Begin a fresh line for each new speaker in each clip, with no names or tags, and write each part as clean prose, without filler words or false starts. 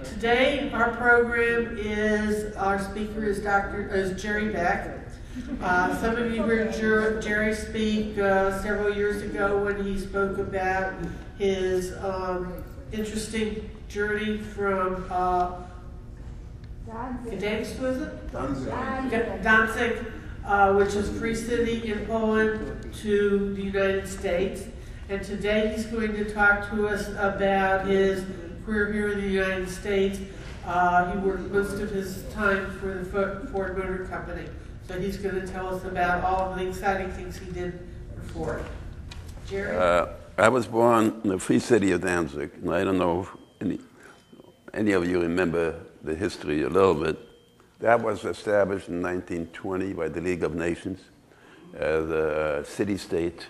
Today, our program is, our speaker is Jerry Beck. Some of you heard Jerry speak several years ago when he spoke about his interesting journey from Gdańsk, was it? Danzig, which is Free City in Poland, to the United States. And today he's going to talk to us about his career here in the United States. He worked most of his time for the Ford Motor Company. So he's going to tell us about all of the exciting things he did before. Jerry?
I was born in the Free City of Danzig, and I don't know if any of you remember the history a little bit. That was established in 1920 by the League of Nations as a city-state,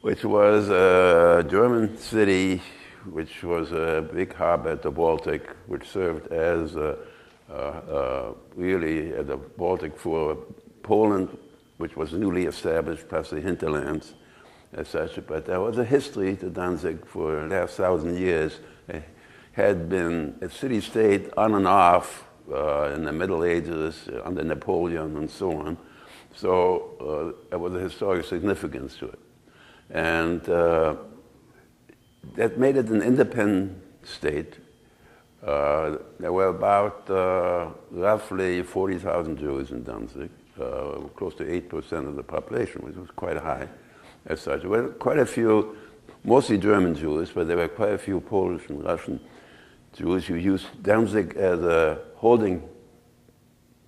which was a German city, which was a big harbor at the Baltic, which served as really the Baltic for Poland, which was newly established, plus the hinterlands as such. But there was a history to Danzig for the last 1,000 years. It had been a city-state on and off in the Middle Ages, under Napoleon and so on. So there was a historic significance to it. And that made it an independent state. There were about roughly 40,000 Jews in Danzig, close to 8% of the population, which was quite high as such. There were quite a few, mostly German Jews, but there were quite a few Polish and Russian Jews who used Danzig as a holding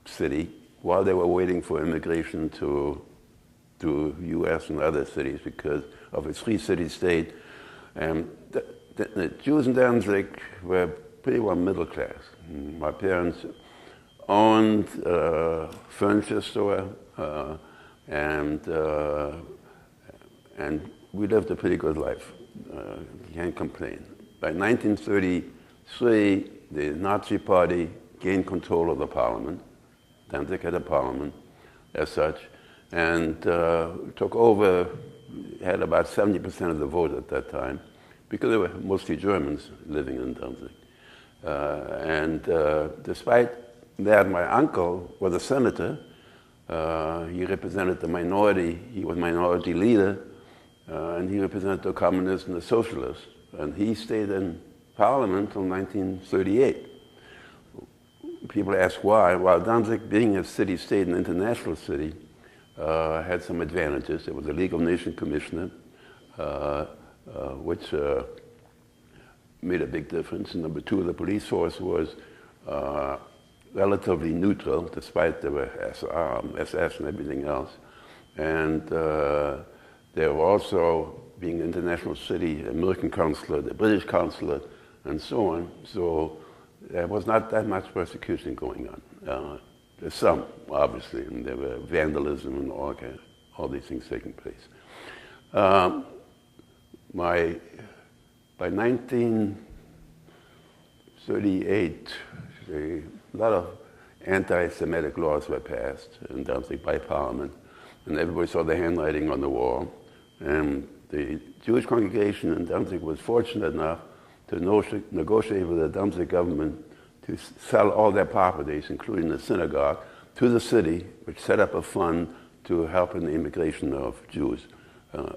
city while they were waiting for immigration to U.S. and other cities because of its free city state. And the Jews in Danzig were pretty well middle class. My parents owned a furniture store, and we lived a pretty good life. You can't complain. By 1933, the Nazi Party gained control of the parliament. Danzig had a parliament as such, and took over, had about 70% of the vote at that time, because there were mostly Germans living in Danzig. Despite that, my uncle was a senator. He represented the minority. He was minority leader, and he represented the communists and the socialists. And he stayed in parliament until 1938. People ask why. Well, Danzig, being a city-state, an international city, had some advantages. There was a League of Nations commissioner, which made a big difference. And number two, the police force was relatively neutral, despite there were SS and everything else. And there were also, being an international city, the American consulate, the British consulate, and so on. So there was not that much persecution going on. There's some, obviously, and there were vandalism and all these things taking place. By 1938, a lot of anti-Semitic laws were passed in Danzig by Parliament, and everybody saw the handwriting on the wall. And the Jewish congregation in Danzig was fortunate enough to negotiate with the Danzig government to sell all their properties, including the synagogue, to the city, which set up a fund to help in the immigration of Jews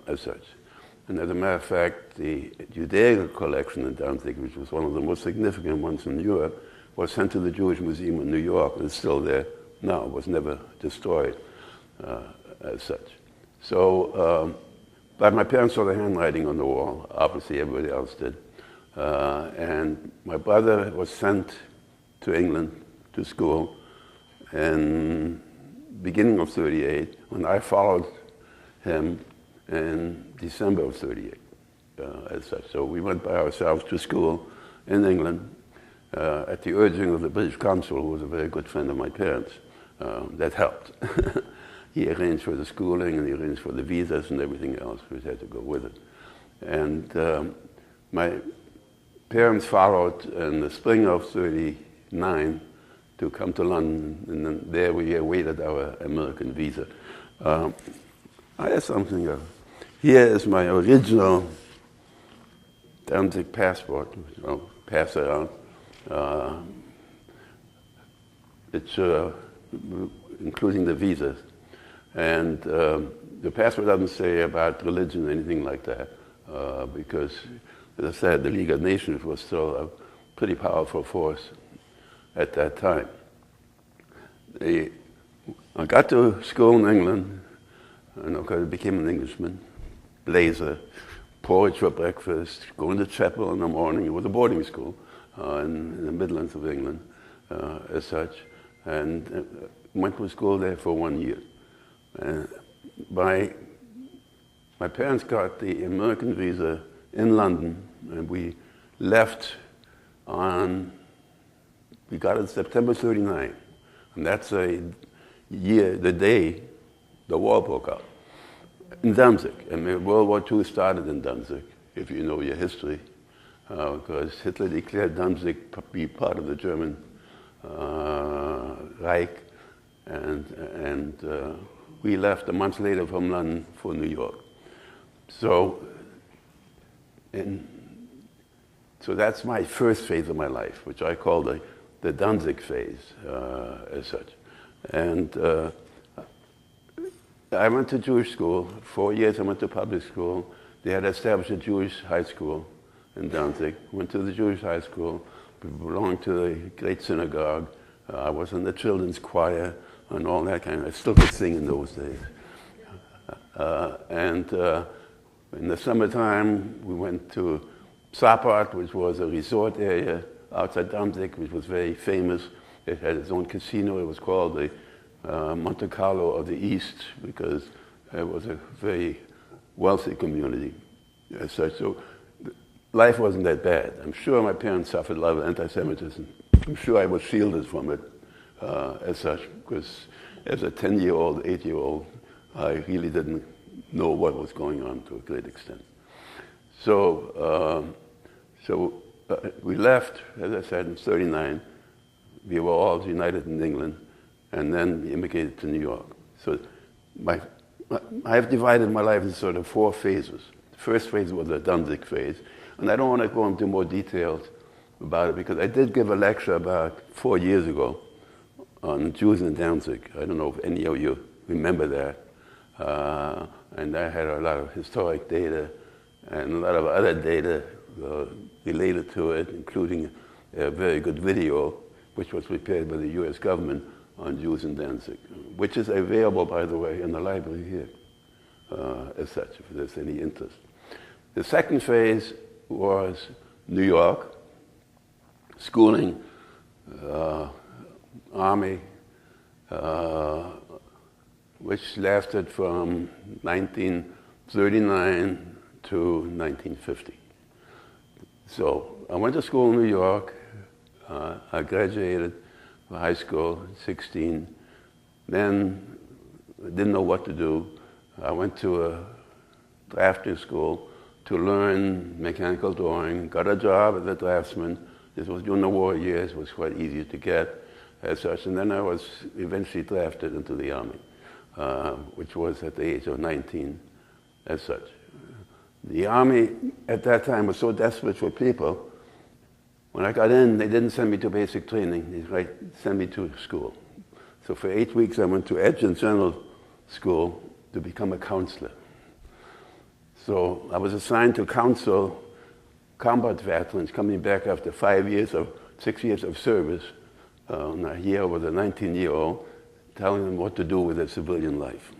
as such. And as a matter of fact, the Judaica collection in Danzig, which was one of the most significant ones in Europe, was sent to the Jewish Museum in New York, and it's still there now. It was never destroyed as such. So, but my parents saw the handwriting on the wall. Obviously, everybody else did. And my brother was sent to England to school in beginning of 38, when I followed him in December of 38 as such. So we went by ourselves to school in England at the urging of the British consul, who was a very good friend of my parents. That helped. He arranged for the schooling and he arranged for the visas and everything else, which had to go with it. And my parents followed in the spring of 39 to come to London, and then there we awaited our American visa. I have something else. Here is my original Danzig passport, which I'll pass around. It's including the visas. And the passport doesn't say about religion or anything like that, because, as I said, the League of Nations was still a pretty powerful force at that time. I got to school in England, and I became an Englishman, blazer, porridge for breakfast, going to chapel in the morning. It was a boarding school in the Midlands of England, as such, and went to school there for 1 year. My parents got the American visa in London, and we left we got it September 39, and that's the day the war broke out in Danzig. And World War II started in Danzig, if you know your history, because Hitler declared Danzig to be part of the German Reich, and we left a month later from London for New York. So that's my first phase of my life, which I call the Danzig phase, as such. And I went to Jewish school. 4 years I went to public school. They had established a Jewish high school in Danzig. Went to the Jewish high school, belonged to the great synagogue. I was in the children's choir and all that kind of. I still could sing in those days. And in the summertime, we went to Zappart, which was a resort area outside Danzig, which was very famous. It had its own casino. It was called the Monte Carlo of the East, because it was a very wealthy community as such. So life wasn't that bad. I'm sure my parents suffered a lot of anti-Semitism. I'm sure I was shielded from it as such, because as a 10-year-old, 8-year-old, I really didn't know what was going on to a great extent. So we left, as I said, in '39. We were all united in England, and then we immigrated to New York. So I've divided my life into sort of 4 phases. The first phase was the Danzig phase, and I don't want to go into more details about it, because I did give a lecture about 4 years ago on Jews in Danzig. I don't know if any of you remember that. And I had a lot of historic data and a lot of other data related to it, including a very good video which was prepared by the US government on Jews in Danzig, which is available, by the way, in the library here, as such, if there's any interest. The second phase was New York, schooling, Army, which lasted from 1939 to 1950. So I went to school in New York. I graduated from high school at 16. Then I didn't know what to do. I went to a drafting school to learn mechanical drawing, got a job as a draftsman. This was during the war years. It was quite easy to get as such. And then I was eventually drafted into the Army, which was at the age of 19 as such. The Army at that time was so desperate for people. When I got in, they didn't send me to basic training. They sent me to school. So for 8 weeks, I went to Adjutant General School to become a counselor. So I was assigned to counsel combat veterans coming back after 6 years of service. And here was a 19-year-old, telling them what to do with their civilian life.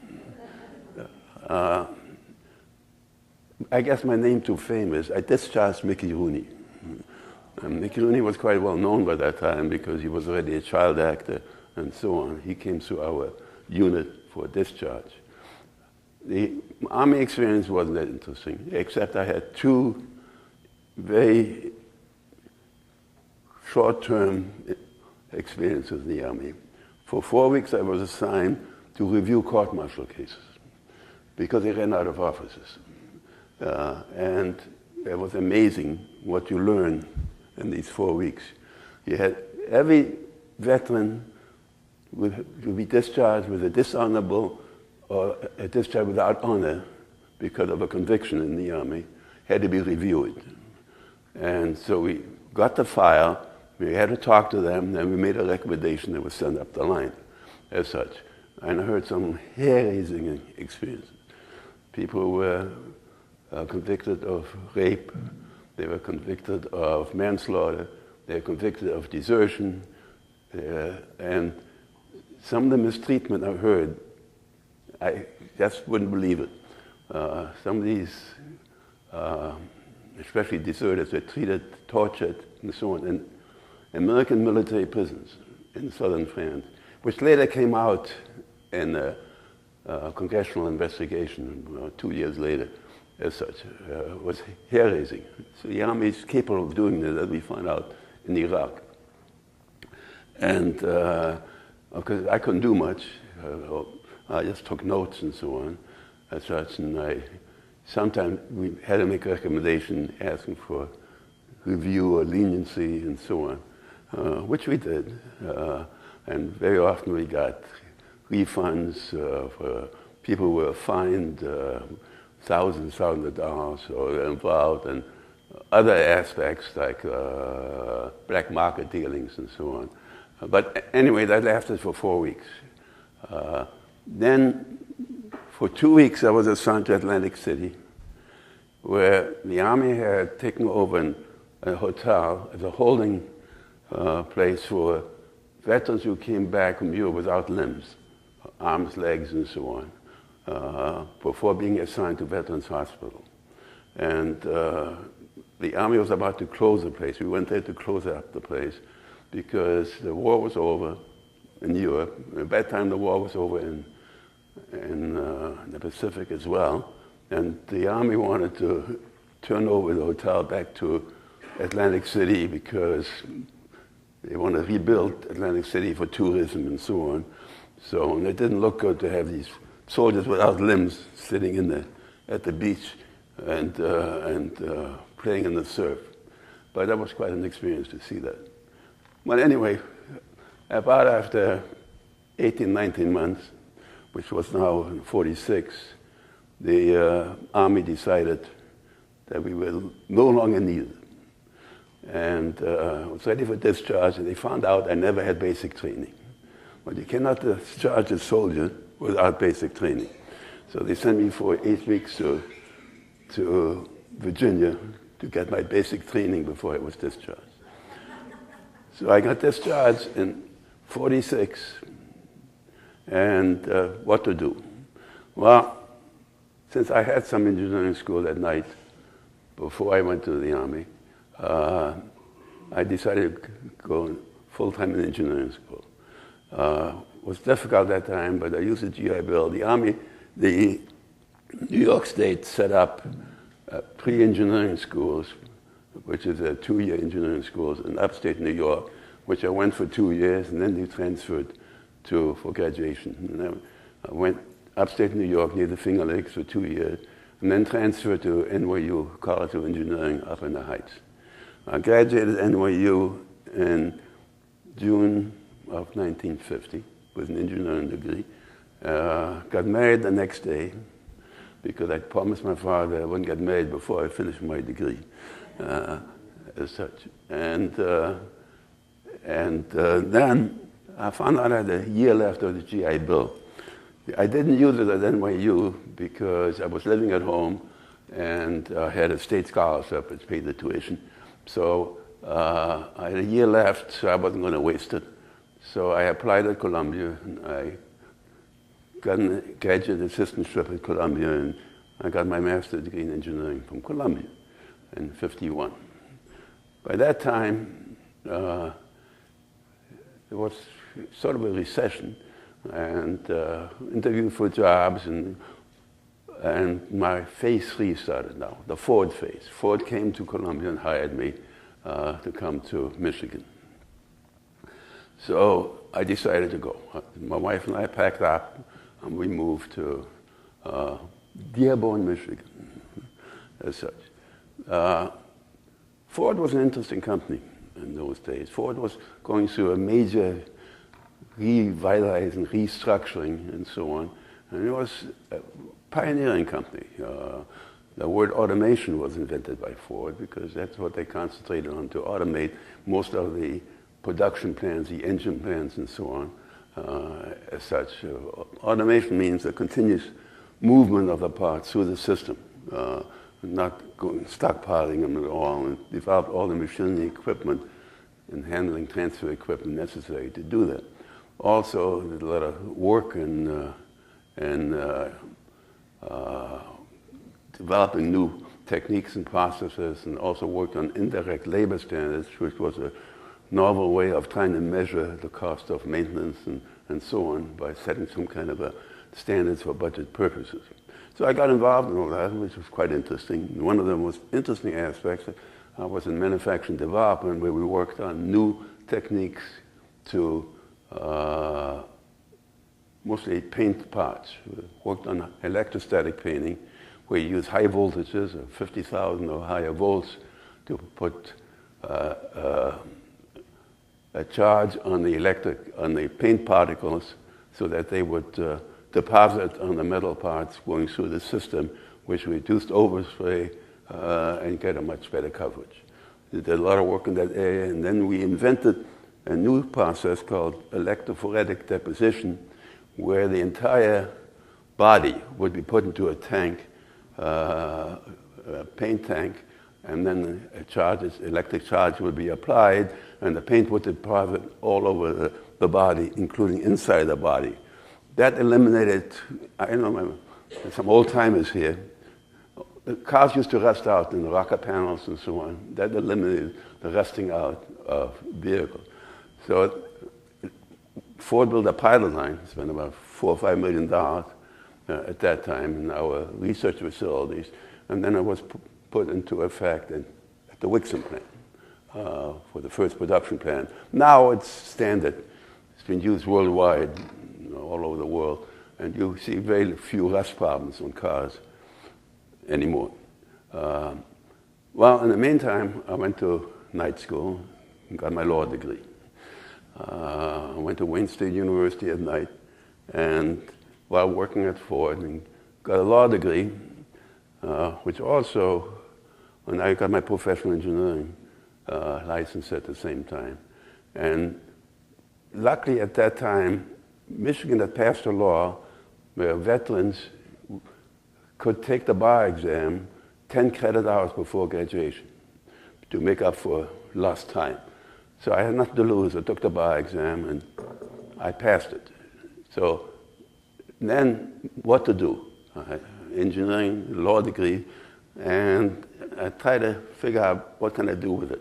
I guess my name too famous. I discharged Mickey Rooney. Mickey Rooney was quite well known by that time because he was already a child actor and so on. He came to our unit for discharge. The Army experience wasn't that interesting, except I had 2 very short-term experiences in the Army. For 4 weeks, I was assigned to review court-martial cases because they ran out of officers. And it was amazing what you learned in these 4 weeks. You had every veteran would be discharged with a dishonorable or a discharge without honor because of a conviction in the Army, had to be reviewed. And so we got the file, we had to talk to them, and we made a recommendation that was sent up the line as such. And I heard some hair-raising experiences. People were convicted of rape, they were convicted of manslaughter, they were convicted of desertion, and some of the mistreatment I heard, I just wouldn't believe it. Some of these, especially deserters, were treated, tortured, and so on, in American military prisons in southern France, which later came out in a congressional investigation 2 years later, as such, was hair-raising. So the army is capable of doing that, as we found out in Iraq. And because I couldn't do much, I just took notes and so on, as such, and sometimes we had to make a recommendation asking for review or leniency and so on, which we did. And very often we got refunds for people who were fined thousands of dollars or involved in other aspects like black market dealings and so on. But anyway, that lasted for 4 weeks. Then for 2 weeks I was assigned to Atlantic City, where the Army had taken over a hotel as a holding place for veterans who came back from Europe without limbs, arms, legs, and so on, before being assigned to Veterans Hospital. And the Army was about to close the place. We went there to close up the place because the war was over in Europe. At that time, the war was over in the Pacific as well. And the Army wanted to turn over the hotel back to Atlantic City because they want to rebuild Atlantic City for tourism and so on. So it didn't look good to have these soldiers without limbs sitting at the beach and playing in the surf. But that was quite an experience to see that. Well, anyway, about after 18, 19 months, which was now 46, the Army decided that we were no longer needed. And I was ready for discharge, and they found out I never had basic training. Well, you cannot discharge a soldier without basic training. So they sent me for 8 weeks to Virginia to get my basic training before I was discharged. So I got discharged in 46, and what to do? Well, since I had some engineering school that night before I went to the Army, I decided to go full-time in engineering school. It was difficult at that time, but I used the GI Bill. The Army, the New York State set up 3 engineering schools, which is a 2-year engineering schools in upstate New York, which I went for 2 years, and then they transferred for graduation. And I went upstate New York near the Finger Lakes for 2 years, and then transferred to NYU, College of Engineering up in the Heights. I graduated NYU in June of 1950 with an engineering degree. Got married the next day because I promised my father I wouldn't get married before I finished my degree, as such. And then I found out I had a year left of the GI Bill. I didn't use it at NYU because I was living at home and I had a state scholarship which paid the tuition. So I had a year left, so I wasn't going to waste it. So I applied at Columbia, and I got a graduate assistantship at Columbia, and I got my master's degree in engineering from Columbia in '51. By that time, there was sort of a recession, and interviewed for jobs, and my phase 3 started now, the Ford phase. Ford came to Columbia and hired me to come to Michigan. So I decided to go. My wife and I packed up, and we moved to Dearborn, Michigan, as such. Ford was an interesting company in those days. Ford was going through a major revitalizing, restructuring, and so on. And it was a pioneering company. The word automation was invented by Ford because that's what they concentrated on, to automate most of the production plants, the engine plants, and so on. As such, automation means a continuous movement of the parts through the system, not stockpiling them at all, and developed all the machinery equipment and handling transfer equipment necessary to do that. Also, there's a lot of work in developing new techniques and processes, and also worked on indirect labor standards, which was a novel way of trying to measure the cost of maintenance and so on by setting some kind of a standards for budget purposes. So I got involved in all that, which was quite interesting. One of the most interesting aspects was in manufacturing development, where we worked on new techniques to mostly paint parts. We worked on electrostatic painting, where you use high voltages of 50,000 or higher volts to put a charge on the paint particles so that they would deposit on the metal parts going through the system, which reduced overspray and get a much better coverage. We did a lot of work in that area, and then we invented a new process called electrophoretic deposition, where the entire body would be put into a tank, a paint tank, and then electric charge would be applied, and the paint would deposit all over the body, including inside the body. That eliminated, I know some old timers here, the cars used to rust out in the rocker panels and so on. That eliminated the rusting out of vehicles. So Ford built a pilot line, spent about $4 or $5 million at that time in our research facilities, and then it was put into effect at the Wixom plant for the first production plant. Now it's standard. It's been used worldwide, all over the world, and you see very few rust problems on cars anymore. Well, in the meantime, I went to night school and got my law degree. I went to Wayne State University at night, and while working at Ford, and got a law degree, which also, when I got my professional engineering license at the same time. And luckily at that time, Michigan had passed a law where veterans could take the bar exam 10 credit hours before graduation to make up for lost time. So I had nothing to lose. I took the bar exam and I passed it. So then what to do? Engineering, law degree, and I tried to figure out what can I do with it.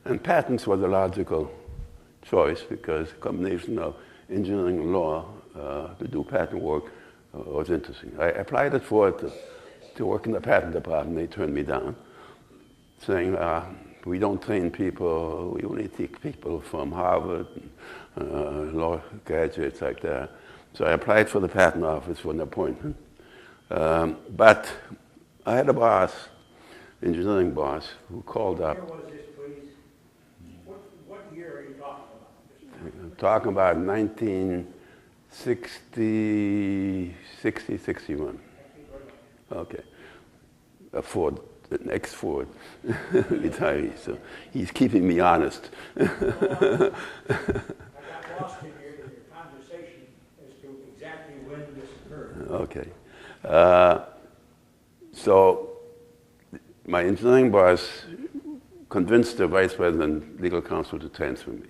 And patents was a logical choice because a combination of engineering and law to do patent work was interesting. I applied it for it to work in the patent department. They turned me down, saying, we don't train people, we only take people from Harvard, law graduates like that. So I applied for the patent office for an appointment. But I had a boss, engineering boss, who called up.
Where was this, please? What year are you talking about?
I'm talking about 1960, 61. Okay. A Ford, an ex-Ford retiree, so he's keeping me honest.
I got lost in your conversation as to exactly when this occurred.
Okay. So my engineering boss convinced the vice president legal counsel to transfer me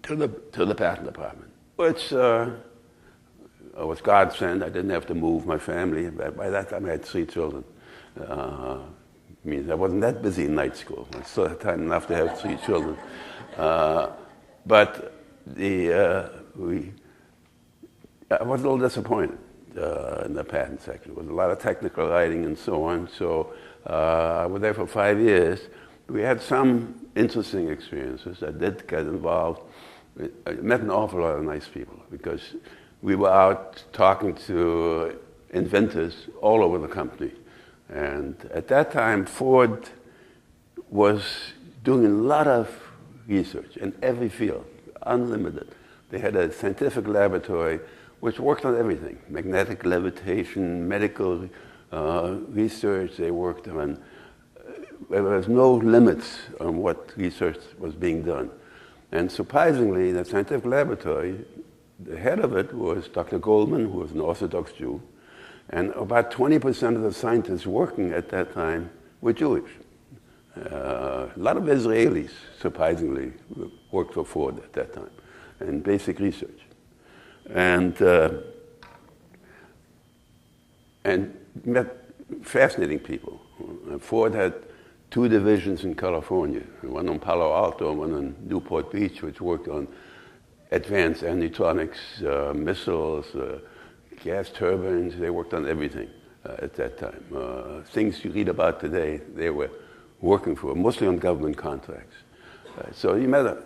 to the patent department, which was godsend. I didn't have to move my family. By that time, I had 3 children. Means I wasn't that busy in night school. I still had time enough to have 3 children. But I was a little disappointed in the patent section. There was a lot of technical writing and so on. So I was there for 5 years. We had some interesting experiences. I did get involved. I met an awful lot of nice people because we were out talking to inventors all over the company. And at that time, Ford was doing a lot of research in every field, unlimited, They had a scientific laboratory which worked on everything: magnetic levitation, medical research. They worked on. There was no limits on what research was being done. And surprisingly, the scientific laboratory, the head of it was Dr. Goldman, who was an Orthodox Jew, and about 20% of the scientists working at that time were Jewish. A lot of Israelis, surprisingly, worked for Ford at that time in basic research. And met fascinating people. Ford had 2 divisions in California, one on Palo Alto and one on Newport Beach, which worked on advanced electronics, missiles, gas turbines. They worked on everything at that time. Things you read about today, they were working for, mostly on government contracts. So you met it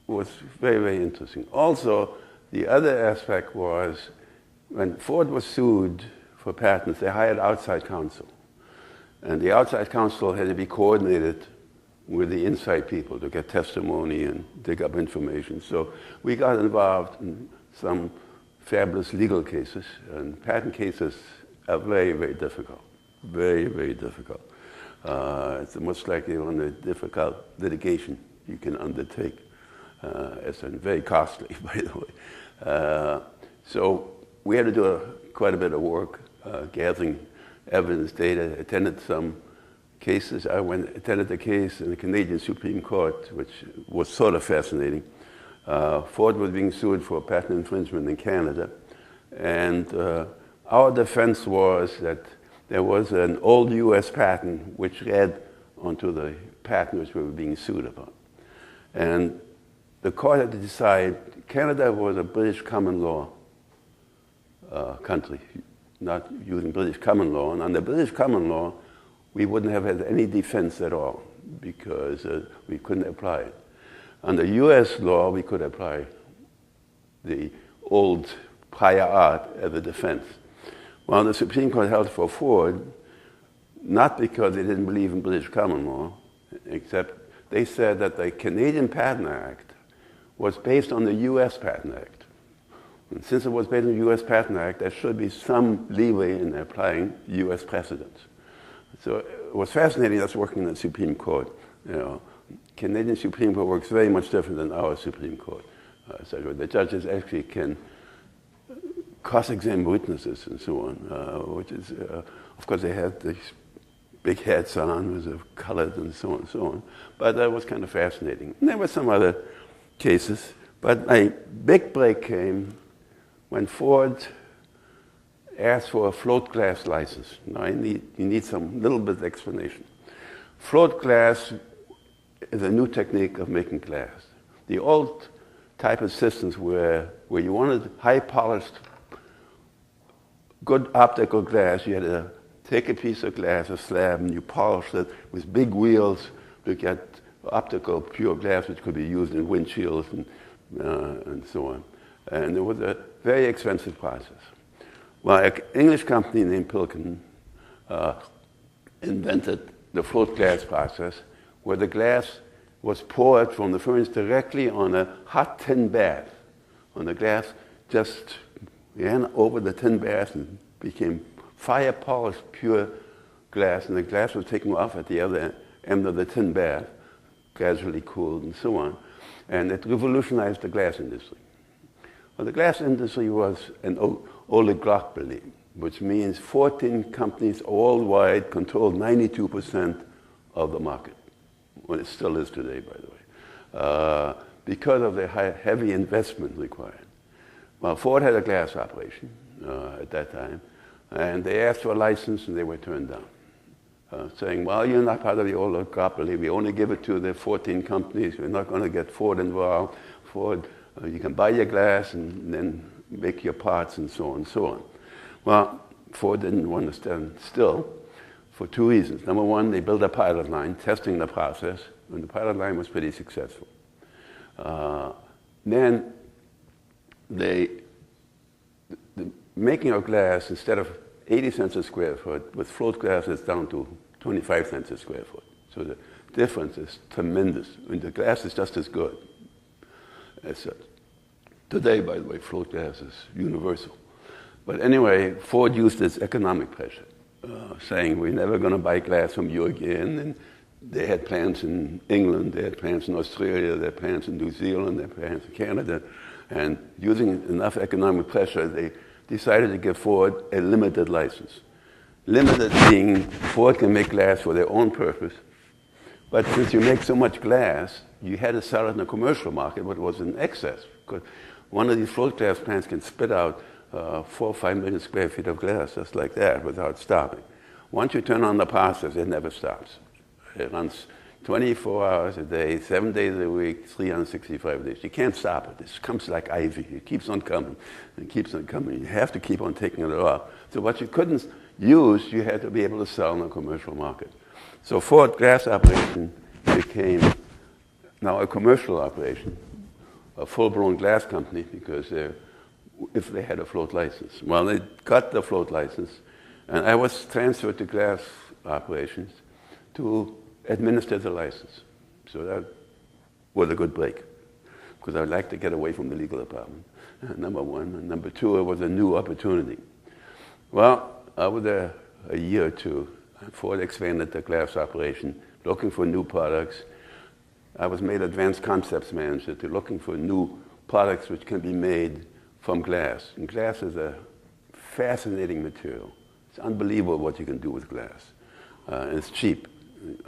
was very, very interesting. Also, the other aspect was when Ford was sued for patents, they hired outside counsel. And the outside counsel had to be coordinated with the inside people to get testimony and dig up information. So we got involved in some fabulous legal cases, and patent cases are very, very difficult. Very, very difficult. It's most likely one of the difficult litigation you can undertake. It's very costly, by the way. So we had to do quite a bit of work gathering evidence, data, attended some cases. I attended the case in the Canadian Supreme Court, which was sort of fascinating. Ford was being sued for patent infringement in Canada, and our defense was that there was an old US patent which read onto the patent which we were being sued upon. And the court had to decide, Canada was a British common law country, not using British common law, and under British common law, we wouldn't have had any defense at all because we couldn't apply it. Under US law, we could apply the old prior art as a defense. Well, the Supreme Court held for Ford, not because they didn't believe in British common law, except they said that the Canadian Patent Act was based on the US Patent Act. And since it was based on the US Patent Act, there should be some leeway in applying US precedents. So it was fascinating us working in the Supreme Court. You know, Canadian Supreme Court works very much different than our Supreme Court. So the judges actually can cross-examine witnesses and so on, which is, of course, they had these big hats on, with colored and so on and so on. But that was kind of fascinating. And there were some other cases. But my big break came when Ford asked for a float glass license. Now, you need some little bit of explanation. Float glass is a new technique of making glass. The old type of systems where you wanted high-polished, good optical glass, you had to take a piece of glass, a slab, and you polished it with big wheels to get optical pure glass, which could be used in windshields and so on. And it was a very expensive process. Well, an English company named Pilkin invented the float glass process, where the glass was poured from the furnace directly on a hot tin bath. And the glass just ran over the tin bath and became fire-polished, pure glass, and the glass was taken off at the other end of the tin bath, gradually cooled and so on. And it revolutionized the glass industry. Well, the glass industry was an oligopoly, which means 14 companies worldwide controlled 92% of the market. Well, it still is today, by the way, because of the heavy investment required. Well, Ford had a glass operation at that time, and they asked for a license, and they were turned down, saying, well, you're not part of the oligopoly. We only give it to the 14 companies. We're not going to get Ford involved. Ford, you can buy your glass and then make your parts and so on and so on. Well, Ford didn't want to stand still for 2 reasons. Number one, they built a pilot line, testing the process, and the pilot line was pretty successful. Then the making of glass, instead of 80 cents a square foot, with float glass, it's down to 25 cents a square foot. So the difference is tremendous. And the glass is just as good as such. Today, by the way, float glass is universal. But anyway, Ford used this economic pressure, saying we're never going to buy glass from you again. And they had plants in England, they had plants in Australia, they had plants in New Zealand, they had plants in Canada. And using enough economic pressure, they decided to give Ford a limited license. Limited being Ford can make glass for their own purpose. But since you make so much glass, you had to sell it in the commercial market, but it was in excess. Because one of these float glass plants can spit out 4 or 5 million square feet of glass, just like that, without stopping. Once you turn on the process, it never stops. It runs 24 hours a day, 7 days a week, 365 days. You can't stop it. It comes like ivy. It keeps on coming. It keeps on coming. You have to keep on taking it off. So what you couldn't use, you had to be able to sell in the commercial market. So Ford glass operation became now a commercial operation, a full-blown glass company, because if they had a float license. Well, they got the float license, and I was transferred to glass operations to administer the license. So that was a good break, because I'd like to get away from the legal department, number one. And number two, it was a new opportunity. Well, I was there a year or two. Ford expanded the glass operation, looking for new products. I was made advanced concepts manager, to looking for new products which can be made from glass. And glass is a fascinating material. It's unbelievable what you can do with glass. And it's cheap.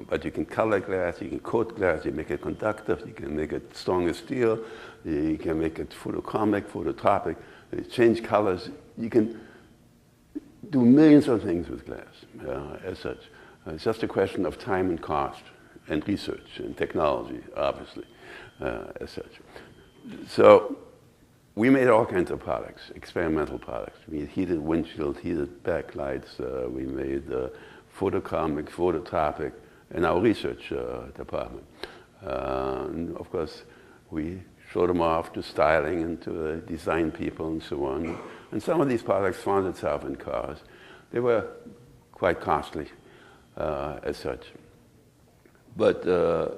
But you can color glass, you can coat glass, you make it conductive, you can make it strong as steel, you can make it photochromic, phototropic, you change colors. You can do millions of things with glass, as such. It's just a question of time and cost, and research and technology, obviously, as such. So we made all kinds of products, experimental products. We had heated windshields, heated backlights, we made photochromic, phototropic, in our research department. And of course, we showed them off to styling and to the design people and so on. And some of these products found itself in cars. They were quite costly as such. But a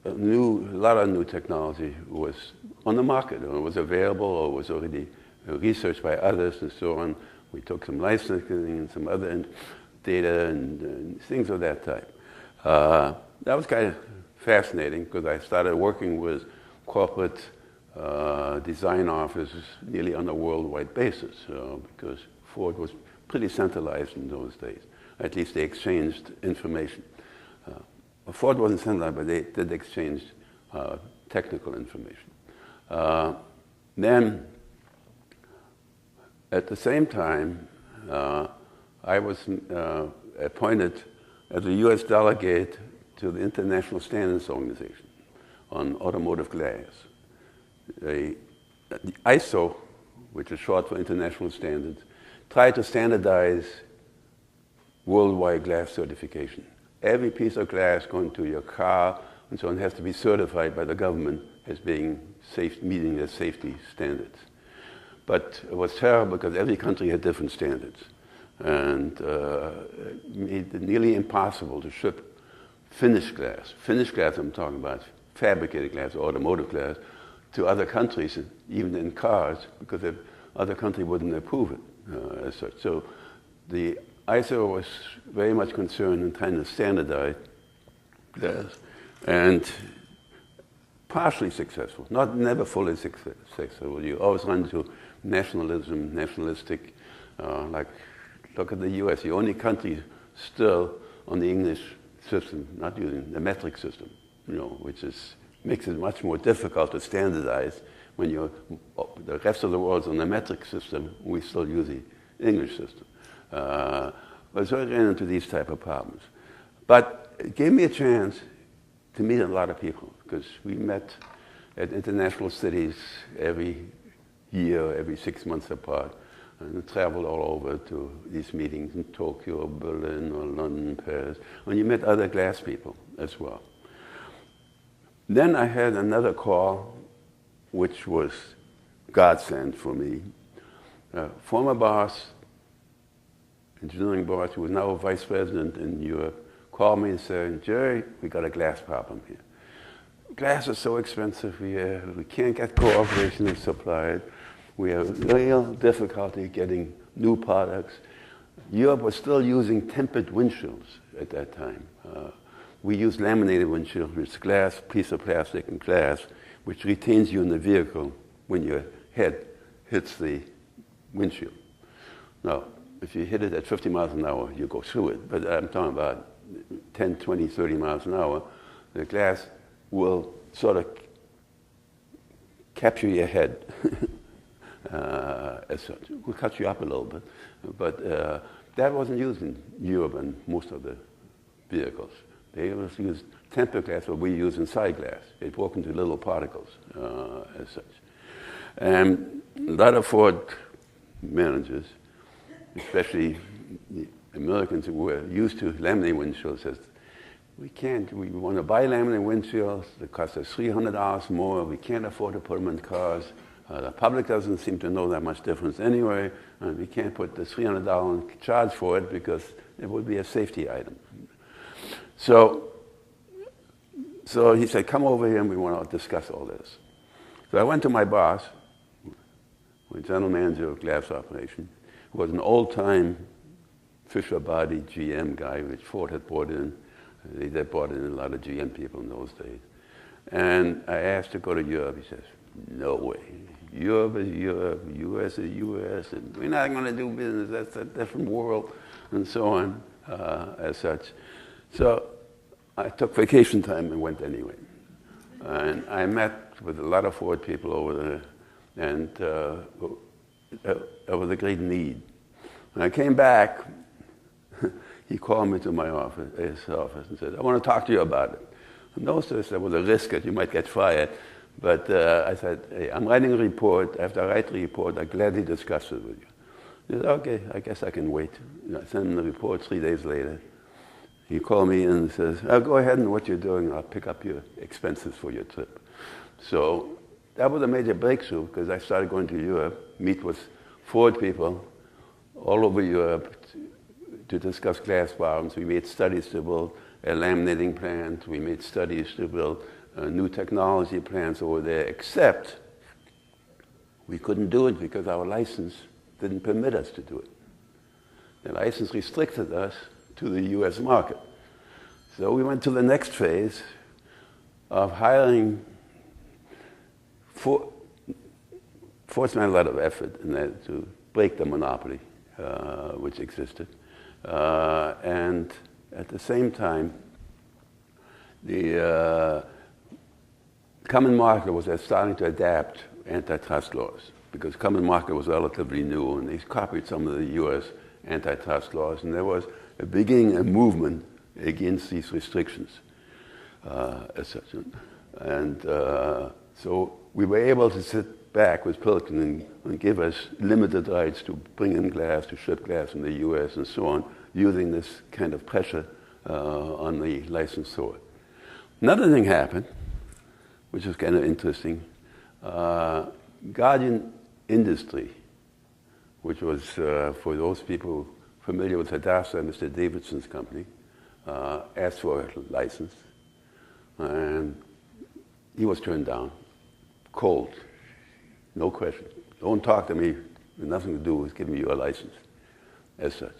lot of new technology was on the market, or was available, or was already researched by others and so on. We took some licensing and some other data and things of that type. That was kind of fascinating, because I started working with corporate design offices nearly on a worldwide basis, because Ford was pretty centralized in those days. At least they exchanged information. Ford wasn't centralized, but they did exchange technical information. Then, at the same time, I was appointed as a U.S. delegate to the International Standards Organization on automotive glass. The ISO, which is short for International Standards, tried to standardize worldwide glass certification. Every piece of glass going to your car and so on has to be certified by the government as being safe, meeting their safety standards. But it was terrible, because every country had different standards. And it made it nearly impossible to ship finished glass. Finished glass, I'm talking about fabricated glass, automotive glass, to other countries, even in cars, because the other country wouldn't approve it as such. So the ISO was very much concerned in trying to standardize glass, and partially successful, never fully successful. You always run into nationalism, nationalistic, like, look at the US, the only country still on the English system, not using the metric system, which makes it much more difficult to standardize when the rest of the world's on the metric system, we still use the English system. But so I ran into these type of problems. But it gave me a chance to meet a lot of people, because we met at international cities every year, every 6 months apart, and traveled all over to these meetings in Tokyo, Berlin, or London, Paris. And you met other glass people as well. Then I had another call, which was godsend for me. Former boss, engineering boss, who was now a vice president in Europe, called me and said, "Jerry, we got a glass problem here." glass is so expensive here. We can't get cooperation to supply it. We have real difficulty getting new products. Europe was still using tempered windshields at that time. We used laminated windshields, which is glass, piece of plastic and glass, which retains you in the vehicle when your head hits the windshield. Now, if you hit it at 50 miles an hour, you go through it. But I'm talking about 10, 20, 30 miles an hour. The glass will sort of capture your head as such. It will cut you up a little bit. But that wasn't used in Europe and most of the vehicles. They always used tempered glass, what we use in side glass. It broke into little particles as such. And a lot of Ford managers, especially the Americans who were used to laminated windshields, says, we want to buy laminated windshields, it costs us $300 more, we can't afford to put them in cars. The public doesn't seem to know that much difference anyway, and we can't put the $300 charge for it because it would be a safety item. So he said, come over here and we want to discuss all this. So I went to my boss, my general manager of glass operation, who was an old-time Fisher Body GM guy, which Ford had brought in. They brought in a lot of GM people in those days. And I asked to go to Europe. He says, no way. Europe is Europe, US is US, and we're not going to do business. That's a different world, and so on, as such. So I took vacation time and went anyway. And I met with a lot of Ford people over there, and there was a great need. When I came back, he called me to my office, his office, and said, I want to talk to you about it. In those days, there was a risk that you might get fired. But I said, hey, I'm writing a report. After I write the report, I'll gladly discuss it with you. He said, okay, I guess I can wait. I sent him the report 3 days later. He called me and says, go ahead and what you're doing, I'll pick up your expenses for your trip. So that was a major breakthrough because I started going to Europe, meet with Ford people all over Europe to discuss glass problems. We made studies to build a laminating plant. We made studies to build new technology plants over there, except we couldn't do it because our license didn't permit us to do it. The license restricted us to the US market. So we went to the next phase of hiring. Ford spent a lot of effort in that to break the monopoly which existed. And at the same time, the common market was starting to adapt antitrust laws because common market was relatively new, and they copied some of the U.S. antitrust laws, and there was a beginning a movement against these restrictions, as such. And so we were able to sit back with Pilkin and give us limited rights to bring in glass, to ship glass in the U.S. and so on, using this kind of pressure on the licensor. Another thing happened, which is kind of interesting. Guardian Industry, which was, for those people familiar with Hadassah, Mr. Davidson's company, asked for a license, and he was turned down, cold, no question. Don't talk to me, nothing to do with giving you a license, as such.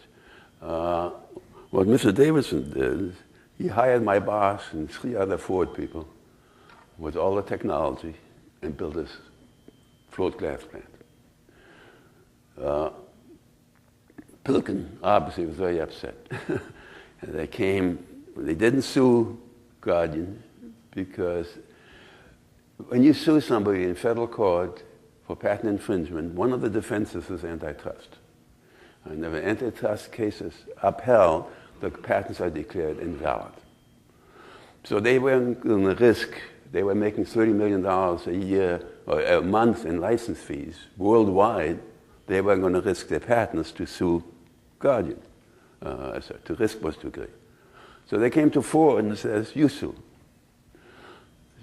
What Mr. Davidson did is he hired my boss and 3 other Ford people with all the technology and built this float glass plant. Pilkin obviously was very upset. And they didn't sue Guardian because when you sue somebody in federal court for patent infringement, one of the defenses is antitrust. And if an antitrust case is upheld, the patents are declared invalid. So they weren't going to risk, they were making $30 million a year or a month in license fees worldwide. They were going to risk their patents to sue Guardian. So the risk was too great. So they came to Ford and says, you sue.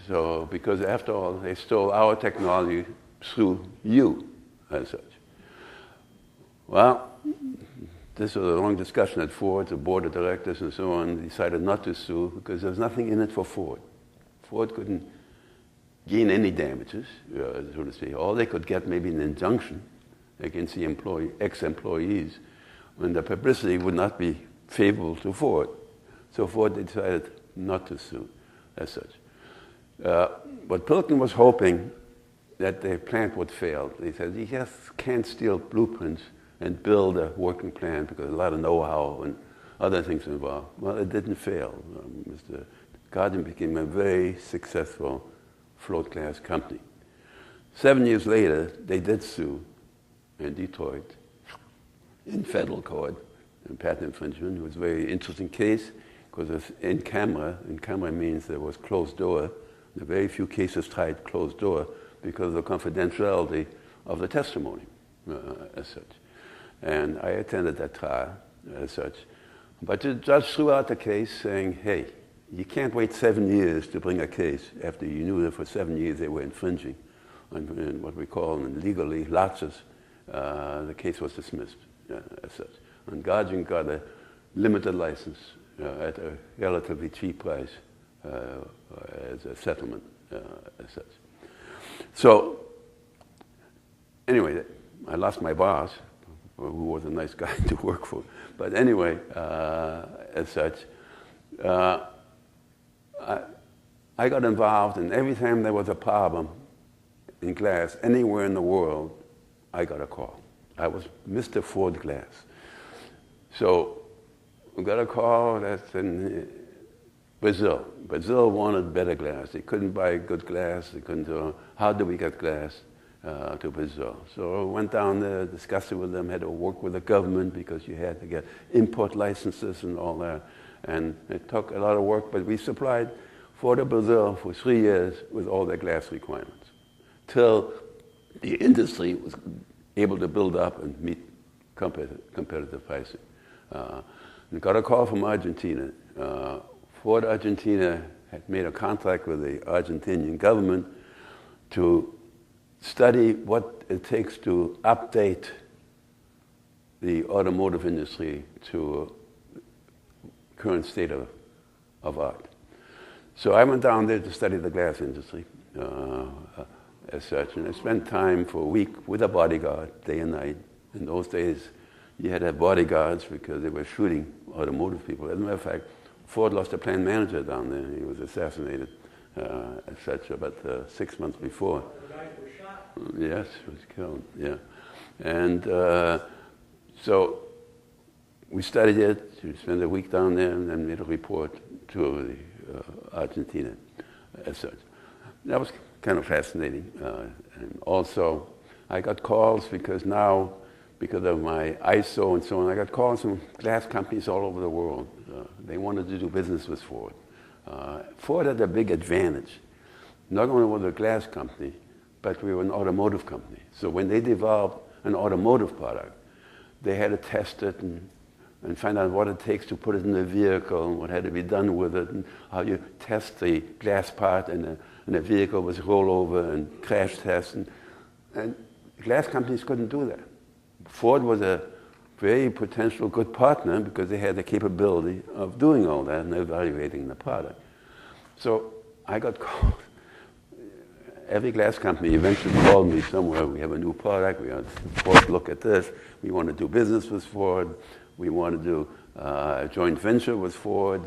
So, because after all, they stole our technology through you, as such. Well, this was a long discussion at Ford, the board of directors and so on decided not to sue because there's nothing in it for Ford. Ford couldn't gain any damages, so to say. All they could get maybe an injunction against the ex-employees, when the publicity would not be favorable to Ford. So Ford decided not to sue as such. But Pilkington was hoping that the plant would fail. They said, he just can't steal blueprints and build a working plant because a lot of know-how and other things involved. Well, it didn't fail. Mr. Guardian became a very successful float glass company. 7 years later, they did sue in Detroit in federal court in patent infringement. It was a very interesting case because it was in camera. In camera means there was closed door. The very few cases tried closed door because of the confidentiality of the testimony as such. And I attended that trial as such. But the judge threw out the case saying, hey, you can't wait 7 years to bring a case after you knew that for 7 years they were infringing on what we call legally latches. The case was dismissed as such. And Guardian got a limited license at a relatively cheap price as a settlement as such. So anyway, I lost my boss, who was a nice guy to work for. But anyway, as such, I got involved, and every time there was a problem in glass anywhere in the world, I got a call. I was Mr. Ford Glass. So we got a call that's in Brazil. Brazil wanted better glass. They couldn't buy good glass. They couldn't do, how do we get glass to Brazil? So I went down there, discussed it with them, had to work with the government because you had to get import licenses and all that. And it took a lot of work, but we supplied Ford of Brazil for 3 years with all their glass requirements, till the industry was able to build up and meet competitive pricing. We got a call from Argentina. Ford Argentina had made a contract with the Argentinian government to study what it takes to update the automotive industry to current state of art. So I went down there to study the glass industry as such, and I spent time for a week with a bodyguard, day and night. In those days, you had to have bodyguards because they were shooting automotive people. As a matter of fact, Ford lost a plant manager down there. He was assassinated as such about 6 months before.
The guys were shot?
Yes, was killed, yeah. And so we studied it. We spent a week down there and then made a report to Argentina as such. That was kind of fascinating. And also, I got calls because now, because of my ISO and so on, I got calls from glass companies all over the world. They wanted to do business with Ford. Ford had a big advantage. Not only was it a glass company, but we were an automotive company. So when they developed an automotive product, they had to test it and find out what it takes to put it in the vehicle and what had to be done with it and how you test the glass part in a vehicle with rollover and crash tests. And glass companies couldn't do that. Ford was a very potential good partner because they had the capability of doing all that and evaluating the product. So I got called. Every glass company eventually called me somewhere. We have a new product. We want Ford look at this. We want to do business with Ford. We want to do a joint venture with Ford.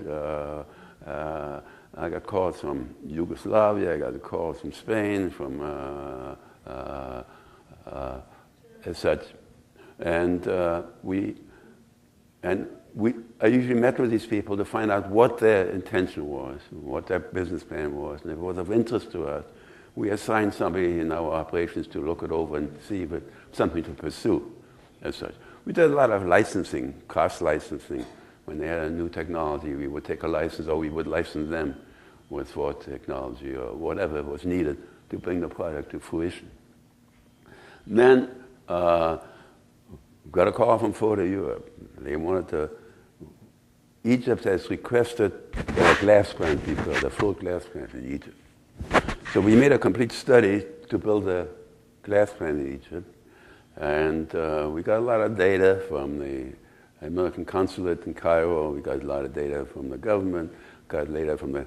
I got calls from Yugoslavia. I got calls from Spain, from as such. And I usually met with these people to find out what their intention was, what their business plan was. And if it was of interest to us, we assigned somebody in our operations to look it over and see if it's something to pursue as such. We did a lot of licensing, cross-licensing. When they had a new technology, we would take a license, or we would license them with Ford technology or whatever was needed to bring the product to fruition. Then got a call from Ford of Europe. They wanted to, Egypt has requested a glass plant before, the float glass plant in Egypt. So we made a complete study to build a glass plant in Egypt. And we got a lot of data from the American consulate in Cairo. We got a lot of data from the government, got data from the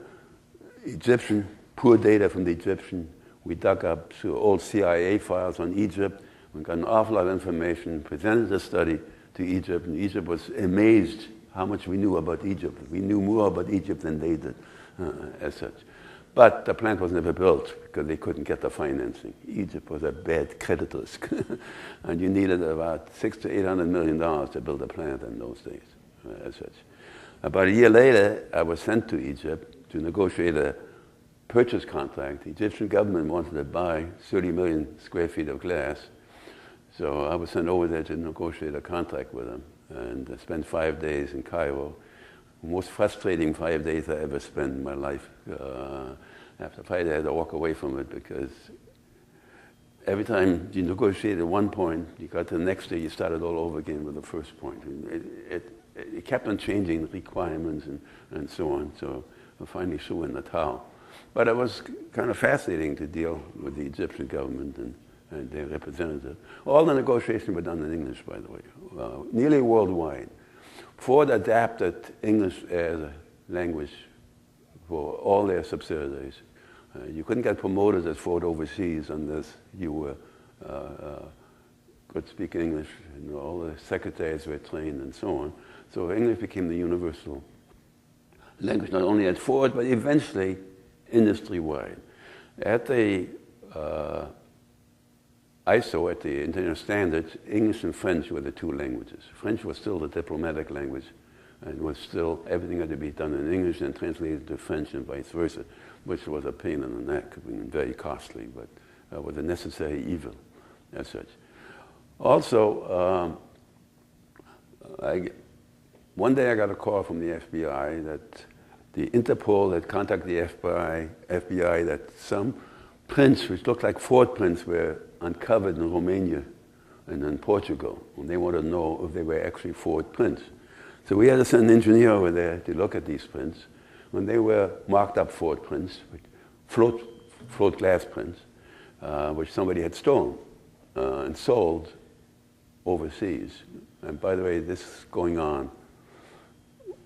Egyptian, poor data from the Egyptian We dug up through old CIA files on Egypt. We got an awful lot of information, presented the study to Egypt, and Egypt was amazed how much we knew about Egypt. We knew more about Egypt than they did, as such. But the plant was never built because they couldn't get the financing. Egypt was a bad credit risk. And you needed about $600 to $800 million to build a plant in those days, as such. About a year later, I was sent to Egypt to negotiate a purchase contract. The Egyptian government wanted to buy 30 million square feet of glass. So I was sent over there to negotiate a contract with them. And I spent 5 days in Cairo. Most frustrating 5 days I ever spent in my life. After 5 days, I had to walk away from it because every time you negotiated one point, you got to the next day, you started all over again with the first point. It kept on changing the requirements and so on. So I finally threw in the towel. But it was kind of fascinating to deal with the Egyptian government and their representative. All the negotiations were done in English, by the way, nearly worldwide. Ford adapted English as a language for all their subsidiaries. You couldn't get promoted as Ford overseas unless you could speak English. And all the secretaries were trained and so on. So English became the universal language, not only at Ford, but eventually industry-wide. At the ISO, at the International Standards, English and French were the two languages. French was still the diplomatic language, and was still everything had to be done in English and translated to French and vice versa, which was a pain in the neck, and very costly, but was a necessary evil as such. Also, one day I got a call from the FBI that the Interpol had contacted the FBI that some prints, which looked like Ford prints, were uncovered in Romania and in Portugal. And they wanted to know if they were actually Ford prints. So we had to send an engineer over there to look at these prints. When they were marked up Ford prints, float glass prints, which somebody had stolen and sold overseas. And by the way, this is going on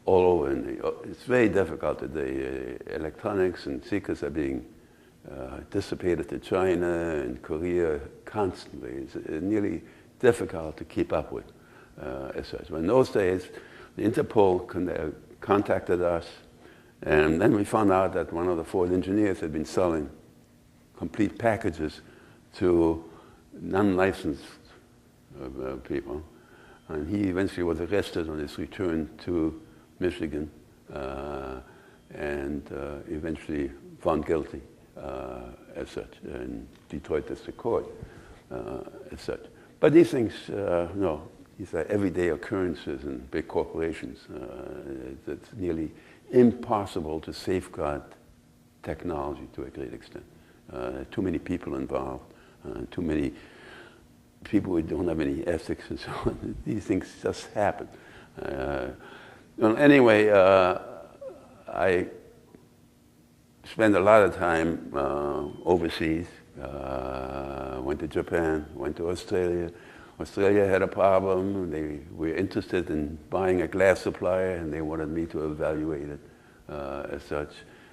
all over. And it's very difficult today. Electronics and secrets are being dissipated to China and Korea constantly. It's nearly difficult to keep up with as such. But in those days, the Interpol contacted us, and then we found out that one of the Ford engineers had been selling complete packages to non-licensed people. And he eventually was arrested on his return to Michigan and eventually found guilty as such in Detroit District Court as such. But these things, no, these are everyday occurrences in big corporations. It's nearly impossible to safeguard technology to a great extent. Too many people involved, too many people who don't have any ethics and so on. These things just happen. Well, anyway, I spent a lot of time overseas. Went to Japan, went to Australia. Australia had a problem. They were interested in buying a glass supplier, and they wanted me to evaluate it as such.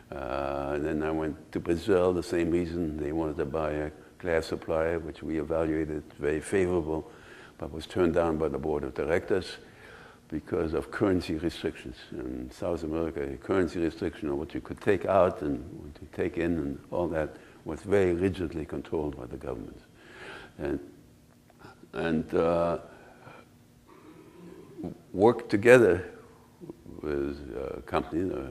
And then I went to Brazil, the same reason. They wanted to buy a glass supplier, which we evaluated very favorable, but was turned down by the board of directors because of currency restrictions. In South America, currency restriction on what you could take out and what you take in and all that was very rigidly controlled by the government. And worked together with a company, a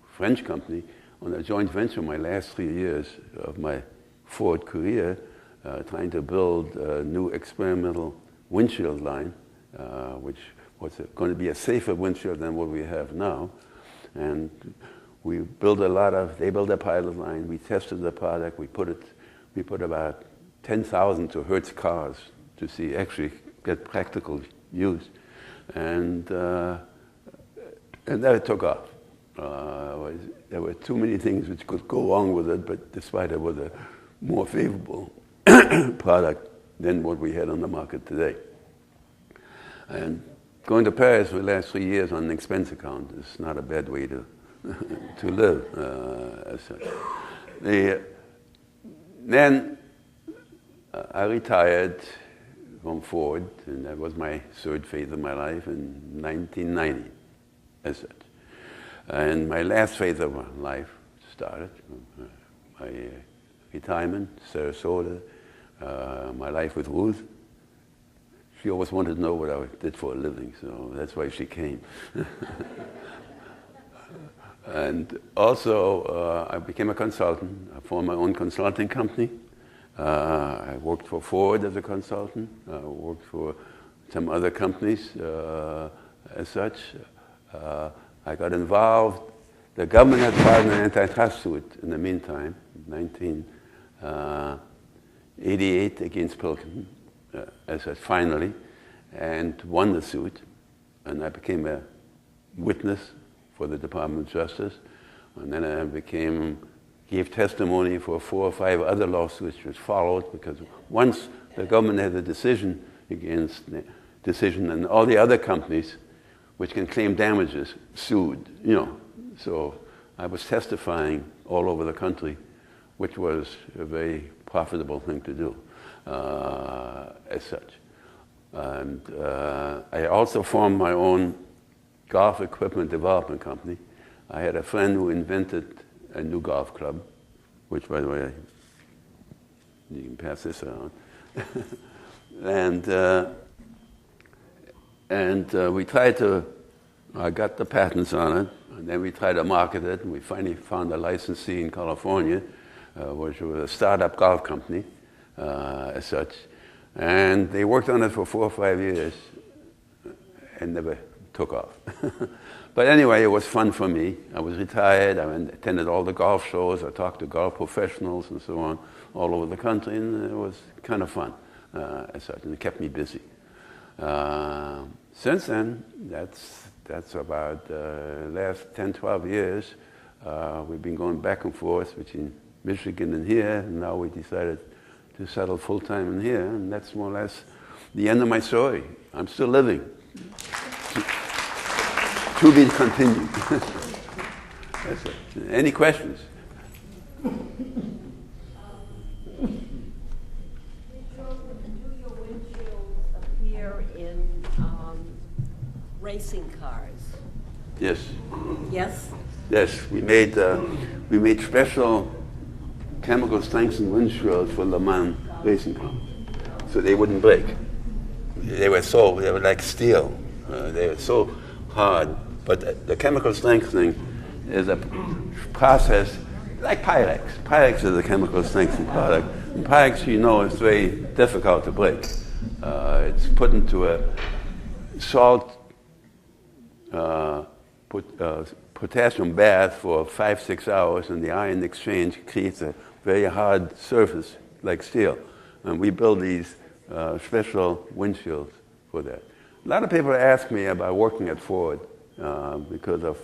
French company, on a joint venture my last 3 years of my Ford career, trying to build a new experimental windshield line, which was going to be a safer windshield than what we have now. And we built they built a pilot line, we tested the product, we put about 10,000 to Hertz cars to see actually get practical use. And then it took off. There were too many things which could go wrong with it, but despite it was a more favorable product than what we had on the market today. And going to Paris for the last 3 years on an expense account is not a bad way to live as such. Then I retired from Ford, and that was my third phase of my life in 1990, as such. And my last phase of my life started, my retirement, Sarasota, my life with Ruth. She always wanted to know what I did for a living, so that's why she came. And also, I became a consultant. I formed my own consulting company. I worked for Ford as a consultant. I worked for some other companies as such. I got involved. The government had filed an antitrust suit in the meantime, 1988 against Pilkington, as such, finally, and won the suit. And I became a witness for the Department of Justice. And then I gave testimony for 4 or 5 other lawsuits which followed, because once the government had a decision and all the other companies which can claim damages sued, So I was testifying all over the country, which was a very profitable thing to do, as such. And I also formed my own golf equipment development company. I had a friend who invented a new golf club, which, by the way, you can pass this around. and we tried to, I got the patents on it, and then we tried to market it, and we finally found a licensee in California, which was a startup golf company, as such. And they worked on it for 4 or 5 years and never took off. But anyway, it was fun for me. I was retired. I attended all the golf shows. I talked to golf professionals and so on all over the country, and it was kind of fun, as such, and it kept me busy. Since then, that's about the last 10, 12 years. We've been going back and forth between Michigan and here, and now we decided to settle full-time in here, and that's more or less the end of my story. I'm still living. To be continued. That's it. Any questions?
Do your windshields appear in racing cars?
Yes.
Yes?
Yes, we made special chemical strengthened windshields for Le Mans racing cars, so they wouldn't break. They were like steel. They were so hard. But the chemical strengthening is a process like Pyrex. Pyrex is a chemical strengthening product. And Pyrex, is very difficult to break. It's put into a salt potassium bath for 5-6 hours, and the ion exchange creates a very hard surface like steel. And we build these special windshields for that. A lot of people ask me about working at Ford because of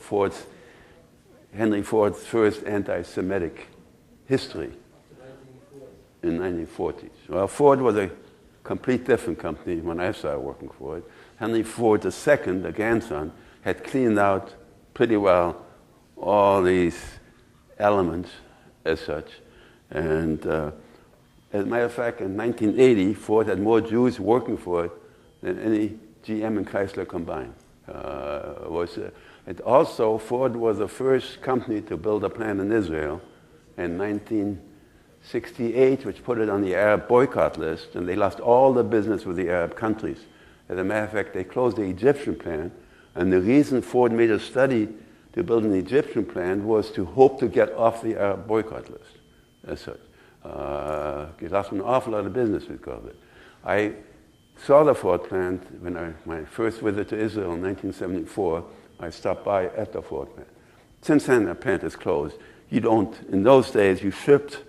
Henry Ford's first anti-Semitic history in 1940s. Well, Ford was a complete different company when I started working for it. Henry Ford II, the grandson, had cleaned out pretty well all these elements as such. And as a matter of fact, in 1980, Ford had more Jews working for it than any GM and Chrysler combined. And also, Ford was the first company to build a plant in Israel in 1968, which put it on the Arab boycott list, and they lost all the business with the Arab countries. As a matter of fact, they closed the Egyptian plant, and the reason Ford made a study to build an Egyptian plant was to hope to get off the Arab boycott list, as such. They lost an awful lot of business because of it. I saw the Ford plant when my first visit to Israel in 1974. I stopped by at the Ford plant. Since then, the plant is closed. In those days, you shipped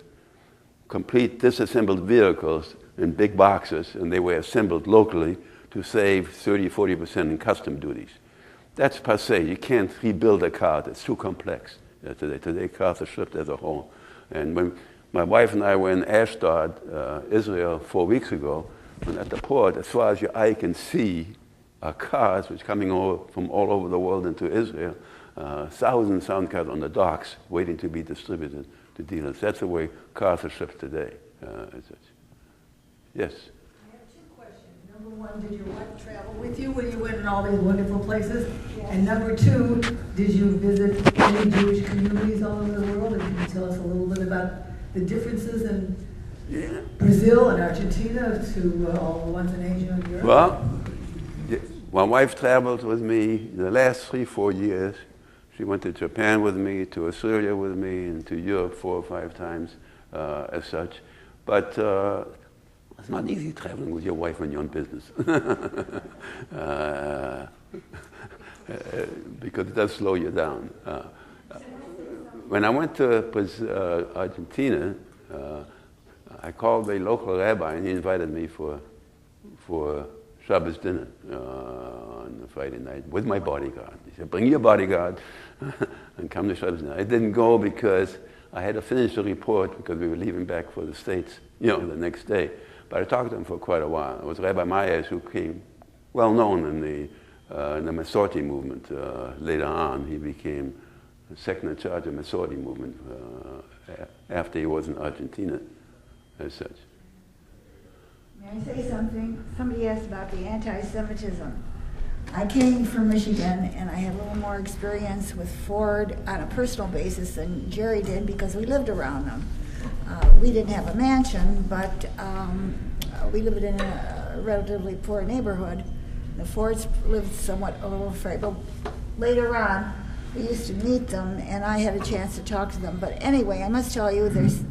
complete disassembled vehicles in big boxes, and they were assembled locally to save 30-40% in custom duties. That's passé. You can't rebuild a car. It's too complex today. Today, cars are shipped as a whole. And when my wife and I were in Ashdod, Israel, 4 weeks ago, and at the port, as far as your eye can see, are cars which are coming from all over the world into Israel, thousands and thousands of cars on the docks waiting to be distributed to dealers. That's the way cars are shipped today. as such. Yes.
I have two questions. Number one, did your wife travel with you when you went in all these wonderful places? And number two, did you visit any Jewish communities all over the world? And can you tell us a little bit about the differences in Brazil and Argentina to all the ones in Asia and Europe?
Well, my wife traveled with me the last 3-4 years. She went to Japan with me, to Australia with me, and to Europe 4 or 5 times as such. But it's not easy traveling with your wife when you're in business. Because it does slow you down. When I went to Argentina, I called the local rabbi and he invited me for Shabbos dinner on a Friday night with my bodyguard. He said, bring your bodyguard and come to Shabbos dinner. I didn't go because I had to finish the report because we were leaving back for the States, the next day. But I talked to him for quite a while. It was Rabbi Myers who came well known in the Masorti movement. Later on, he became second in charge of the Masorti movement after he was in Argentina as such.
May I say something? Somebody asked about the anti-Semitism. I came from Michigan, and I had a little more experience with Ford on a personal basis than Jerry did because we lived around them. We didn't have a mansion, but we lived in a relatively poor neighborhood. The Fords lived somewhat a little afraid, but later on, we used to meet them, and I had a chance to talk to them. But anyway, I must tell you, there's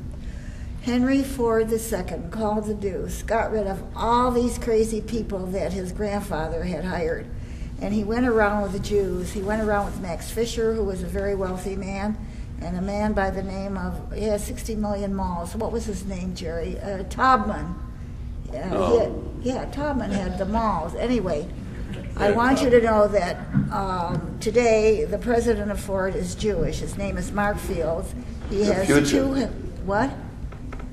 Henry Ford II, called the Deuce, got rid of all these crazy people that his grandfather had hired. And he went around with the Jews. He went around with Max Fisher, who was a very wealthy man, and a man by the name of, he had 60 million malls. What was his name, Jerry? Taubman. Taubman had the malls. Anyway, I want you to know that today the president of Ford is Jewish. His name is Mark Fields. He has what?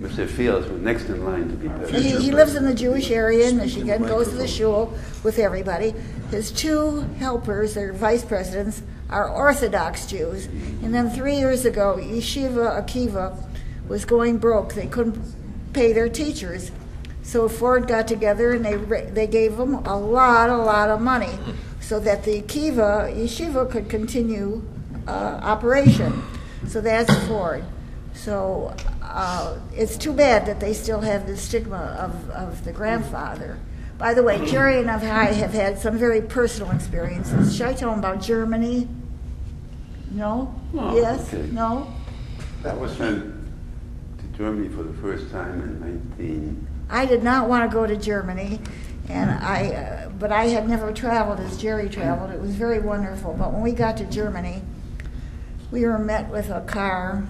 Mr. Fields was next in line to be president.
He lives in the Jewish area in Michigan, goes to the shul with everybody. His 2 helpers, their vice presidents, are Orthodox Jews. And then 3 years ago, Yeshiva Akiva was going broke. They couldn't pay their teachers. So Ford got together and they gave them a lot of money so that the Yeshiva could continue operation. So that's Ford. So it's too bad that they still have the stigma of the grandfather. By the way, Jerry and I have had some very personal experiences. Should I tell them about Germany? No?
Oh,
yes?
Okay.
No?
I was sent to Germany for the first time in
I did not want to go to Germany, and but I had never traveled as Jerry traveled. It was very wonderful. But when we got to Germany, we were met with a car.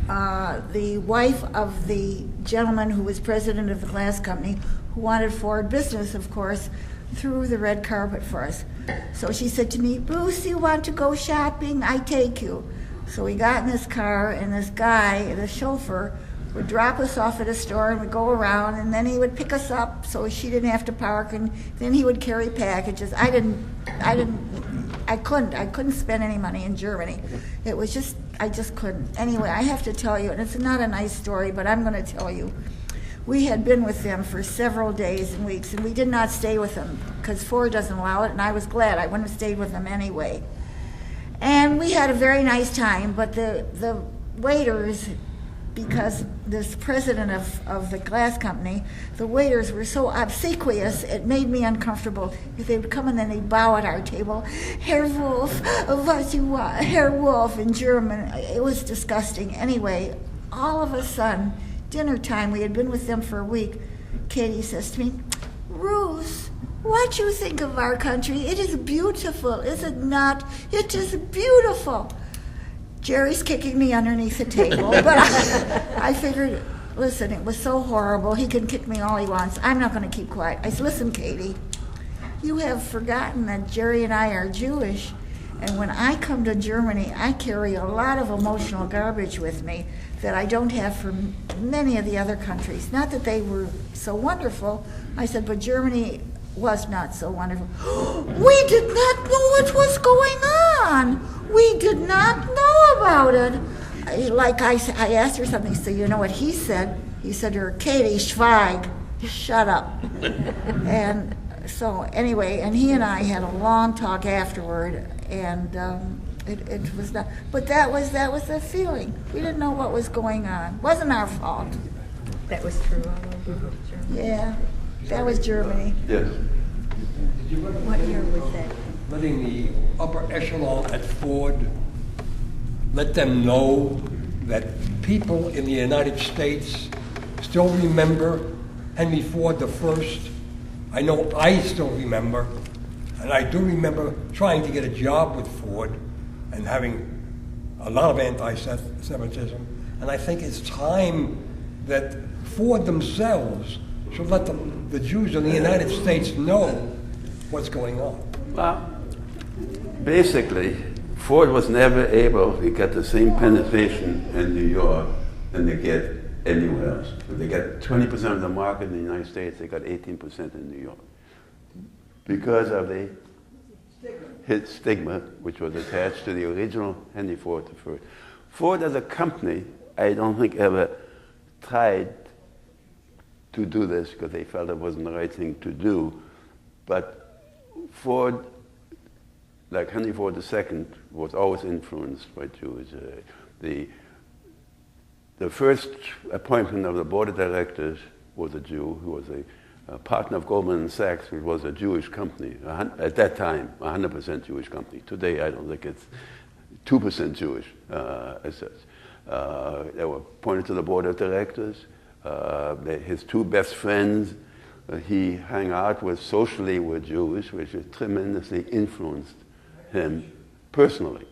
The wife of the gentleman who was president of the glass company, who wanted Ford business, of course, threw the red carpet for us. So she said to me, Bruce, you want to go shopping? I take you. So we got in this car, and this guy, the chauffeur, would drop us off at a store, and we'd go around, and then he would pick us up so she didn't have to park, and then he would carry packages. I couldn't spend any money in Germany. It was just, I just couldn't. Anyway, I have to tell you, and it's not a nice story, but I'm going to tell you. We had been with them for several days and weeks, and we did not stay with them because Ford doesn't allow it, and I was glad. I wouldn't have stayed with them anyway. And we had a very nice time, but the waiters, because this president of the glass company, the waiters were so obsequious, it made me uncomfortable. If they would come and then they'd bow at our table, Herr Wolf, what you want, Herr Wolf in German. It was disgusting. Anyway, all of a sudden, dinner time, we had been with them for a week, Katie says to me, Ruth, what do you think of our country? It is beautiful, is it not? It is beautiful. Jerry's kicking me underneath the table, but I figured, listen, it was so horrible. He can kick me all he wants. I'm not going to keep quiet. I said, listen, Katie, you have forgotten that Jerry and I are Jewish, and when I come to Germany, I carry a lot of emotional garbage with me that I don't have from many of the other countries. Not that they were so wonderful. I said, but Germany was not so wonderful. We did not know what was going on. We did not know about it. I asked her something, so you know what he said? He said to her, Katie, schweig, shut up. And so anyway, and he and I had a long talk afterward, and it was not, but that was the feeling. We didn't know what was going on. Wasn't our fault.
That was true all over Germany.
Yeah, that was Germany.
Yes.
What year was that?
Letting the upper echelon at Ford let them know that people in the United States still remember Henry Ford the First. I know I still remember, and I do remember trying to get a job with Ford and having a lot of anti-Semitism. And I think it's time that Ford themselves should let the Jews in the United States know what's going on.
Well, basically, Ford was never able to get the same penetration in New York than they get anywhere else. They get 20% of the market in the United States, they got 18% in New York. Because of the stigma which was attached to the original Henry Ford I. Ford as a company, I don't think ever tried to do this because they felt it wasn't the right thing to do. But Ford, like Henry Ford II, was always influenced by Jews. The first appointment of the board of directors was a Jew who was a partner of Goldman Sachs, which was a Jewish company. At that time, 100% Jewish company. Today, I don't think it's 2% Jewish as such. They were appointed to the board of directors. His two best friends, he hung out with socially with Jews, which tremendously influenced him personally.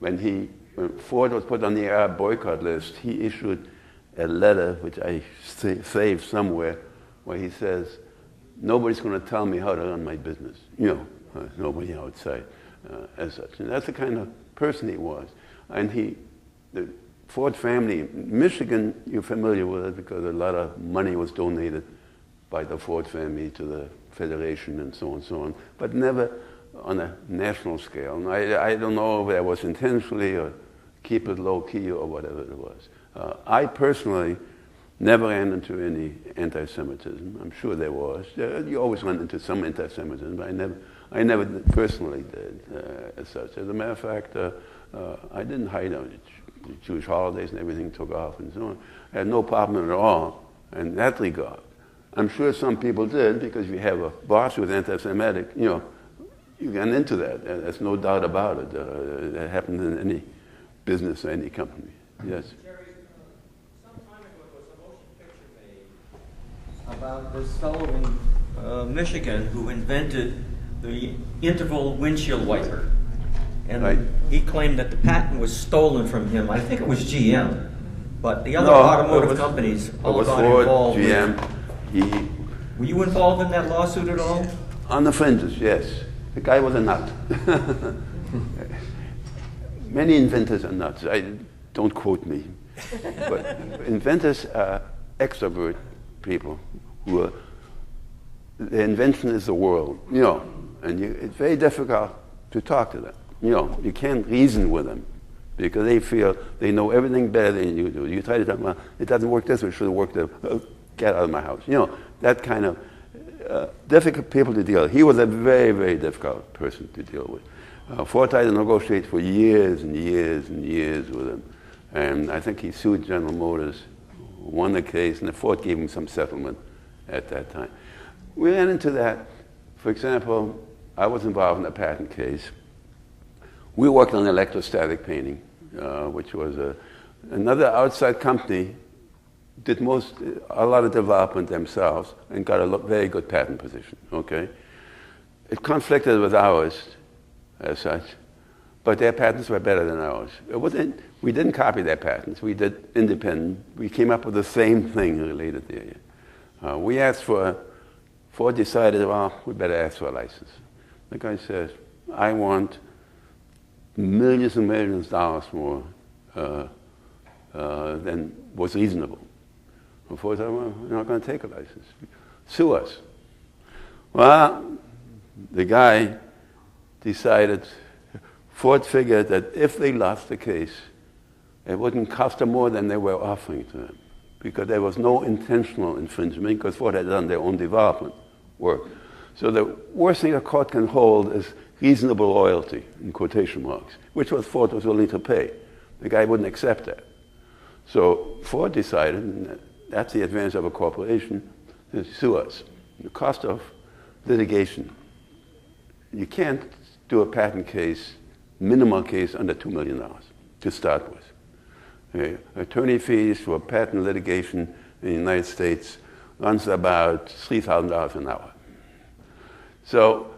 When Ford was put on the Arab boycott list, he issued a letter, which I saved somewhere, where he says, nobody's going to tell me how to run my business. Nobody outside as such. And that's the kind of person he was. And the Ford family, Michigan, you're familiar with it because a lot of money was donated by the Ford family to the Federation and so on, but never on a national scale. And I don't know if that was intentionally or keep it low key or whatever it was. I personally never ran into any anti-Semitism. I'm sure there was. You always run into some anti-Semitism, but I never personally did as such. As a matter of fact, I didn't hide on it. The Jewish holidays and everything took off and so on. I had no problem at all in that regard. I'm sure some people did because if you have a boss who was anti-Semitic, you get into that. There's no doubt about it. That happens in any business or any company. Yes.
Jerry, some time ago there was a motion picture made about this fellow in Michigan who invented the interval windshield wiper. And
right.
He claimed that the patent was stolen from him. I think it was GM. But the other automotive companies all got
Ford,
involved.
GM.
Were you involved in that lawsuit at all?
On the fringes, yes. The guy was a nut. Many inventors are nuts. Don't quote me. But inventors are extrovert people who are, their invention is the world, and it's very difficult to talk to them. You can't reason with them because they feel they know everything better than you do. You try to tell them, well, it doesn't work this way, it should have worked that way. Get out of my house. That kind of difficult people to deal with. He was a very, very difficult person to deal with. Ford tried to negotiate for years and years and years with him. And I think he sued General Motors, won the case, and the Ford gave him some settlement at that time. We ran into that. For example, I was involved in a patent case. We worked on electrostatic painting, which was another outside company did a lot of development themselves and got a very good patent position, okay? It conflicted with ours as such, but their patents were better than ours. We didn't copy their patents, we did independent. We came up with the same thing related there. We asked Ford decided, well, we better ask for a license. The guy says, I want millions and millions of dollars more than was reasonable. Ford said, well, we're not going to take a license. Sue us. Well, the guy decided, Ford figured that if they lost the case, it wouldn't cost them more than they were offering to them. because there was no intentional infringement because Ford had done their own development work. So the worst thing a court can hold is reasonable loyalty, in quotation marks, which was Ford was willing to pay. The guy wouldn't accept that. So Ford decided, and that's the advantage of a corporation, to sue us. The cost of litigation. You can't do a patent case, minimal case, under $2 million to start with. Okay. Attorney fees for patent litigation in the United States runs about $3,000 an hour. So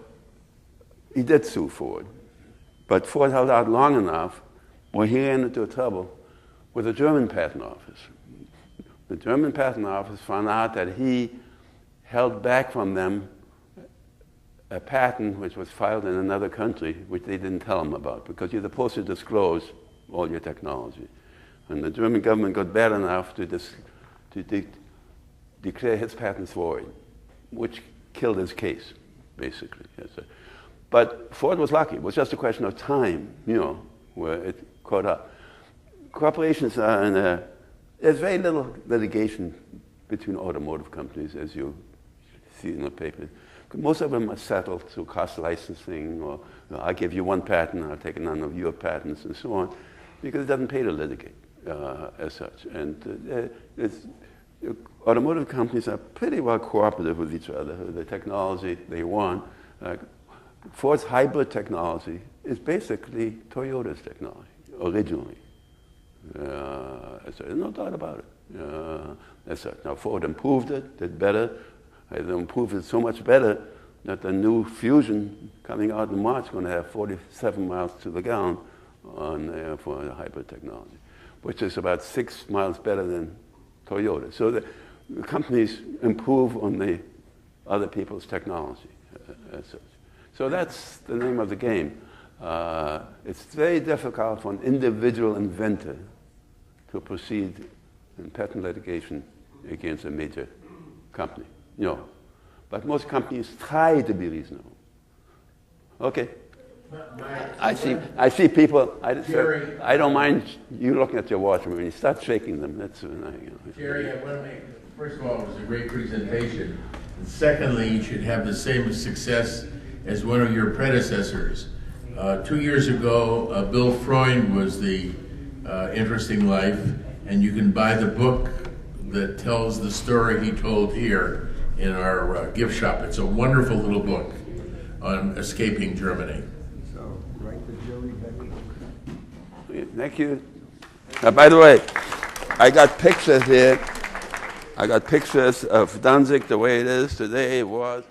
he did sue Ford, but Ford held out long enough where he ran into trouble with the German patent office. The German patent office found out that he held back from them a patent which was filed in another country, which they didn't tell him about, because you're supposed to disclose all your technology. And the German government got bad enough to declare his patents void, which killed his case, basically. But Ford was lucky. It was just a question of time, where it caught up. Corporations are there's very little litigation between automotive companies, as you see in the paper. Most of them are settled through cost licensing, or I give you one patent, I'll take none of your patents, and so on, because it doesn't pay to litigate as such. And automotive companies are pretty well cooperative with each other. The technology they want. Ford's hybrid technology is basically Toyota's technology, originally. There's no doubt about it. Now Ford improved it, did better. They improved it so much better that the new Fusion coming out in March is going to have 47 miles to the gallon for the hybrid technology, which is about 6 miles better than Toyota. So the companies improve on the other people's technology as such. So that's the name of the game. It's very difficult for an individual inventor to proceed in patent litigation against a major company. But most companies try to be reasonable. Okay. I see people. I don't mind you looking at your watch, but when you start shaking them, that's
Jerry, I want to make. First of all, it was a great presentation. And secondly, you should have the same success as one of your predecessors. 2 years ago, Bill Freund was the Interesting Life, and you can buy the book that tells the story he told here in our gift shop. It's a wonderful little book on escaping Germany.
So, write the Jerry Beck.
Thank you. By the way, I got pictures here. I got pictures of Danzig the way it is today. It was